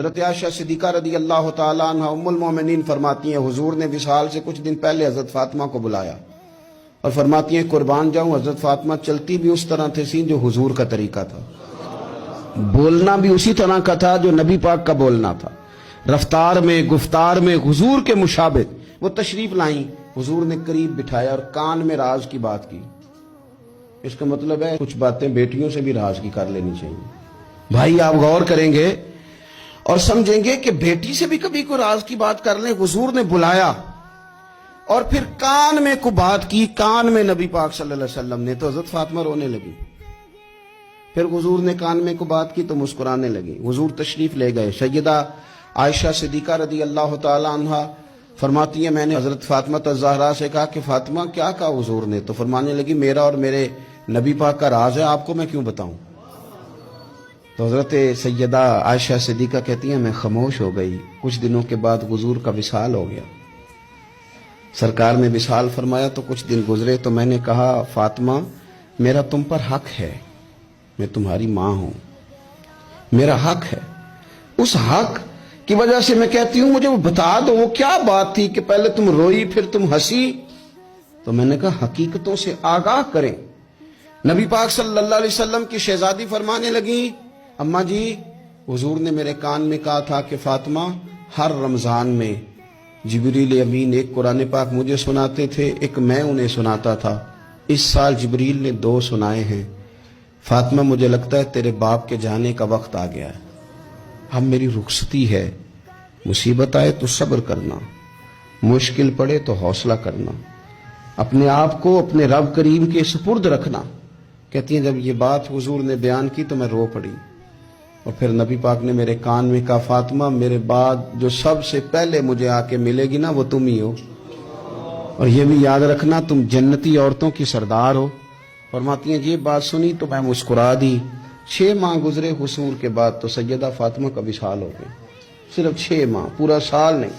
حضرت عائشہ صدیقہ رضی اللہ تعالیٰ عنہ ام المومنین فرماتی ہیں حضور نے وصال سے کچھ دن پہلے حضرت فاطمہ کو بلایا اور فرماتی ہیں قربان جاؤں حضرت فاطمہ چلتی بھی اس طرح تھی جو حضور کا طریقہ تھا، بولنا بھی اسی طرح کا تھا جو نبی پاک کا بولنا تھا، رفتار میں گفتار میں حضور کے مشابہ۔ وہ تشریف لائیں، حضور نے قریب بٹھایا اور کان میں راز کی بات کی۔ اس کا مطلب ہے کچھ باتیں بیٹیوں سے بھی راز کی کر لینی چاہیے۔ بھائی آپ غور کریں گے اور سمجھیں گے کہ بیٹی سے بھی کبھی کوئی راز کی بات کر لیں۔ حضور نے بلایا اور پھر کان میں کو بات کی، کان میں نبی پاک صلی اللہ علیہ وسلم نے، تو حضرت فاطمہ رونے لگی۔ پھر حضور نے کان میں کو بات کی تو مسکرانے لگی۔ حضور تشریف لے گئے۔ سیدہ عائشہ صدیقہ رضی اللہ تعالی عنہ فرماتی ہیں میں نے حضرت فاطمہ الزہرا سے کہا کہ فاطمہ کیا کہا حضور نے؟ تو فرمانے لگی میرا اور میرے نبی پاک کا راز ہے، آپ کو میں کیوں بتاؤں؟ تو حضرت سیدہ عائشہ صدیقہ کہتی ہیں میں خاموش ہو گئی۔ کچھ دنوں کے بعد حضور کا وصال ہو گیا، سرکار نے وصال فرمایا تو کچھ دن گزرے تو میں نے کہا فاطمہ میرا تم پر حق ہے، میں تمہاری ماں ہوں، میرا حق ہے، اس حق کی وجہ سے میں کہتی ہوں مجھے وہ بتا دو وہ کیا بات تھی کہ پہلے تم روئی پھر تم ہنسی؟ تو میں نے کہا حقیقتوں سے آگاہ کریں۔ نبی پاک صلی اللہ علیہ وسلم کی شہزادی فرمانے لگی اماں جی حضور نے میرے کان میں کہا تھا کہ فاطمہ ہر رمضان میں جبریل امین ایک قرآن پاک مجھے سناتے تھے، ایک میں انہیں سناتا تھا، اس سال جبریل نے 2 سنائے ہیں۔ فاطمہ مجھے لگتا ہے تیرے باپ کے جانے کا وقت آ گیا ہے، اب میری رخصتی ہے، مصیبت آئے تو صبر کرنا، مشکل پڑے تو حوصلہ کرنا، اپنے آپ کو اپنے رب کریم کے سپرد رکھنا۔ کہتی ہیں جب یہ بات حضور نے بیان کی تو میں رو پڑی، اور پھر نبی پاک نے میرے کان میں کہا فاطمہ میرے بعد جو سب سے پہلے مجھے آ کے ملے گی نا وہ تم ہی ہو، اور یہ بھی یاد رکھنا تم جنتی عورتوں کی سردار ہو۔ فرماتی ہیں یہ بات سنی تو میں مسکرا دی۔ 6 ماہ گزرے حصول کے بعد تو سیدہ فاطمہ کا وصال ہو گیا، صرف 6 ماہ، پورا سال نہیں۔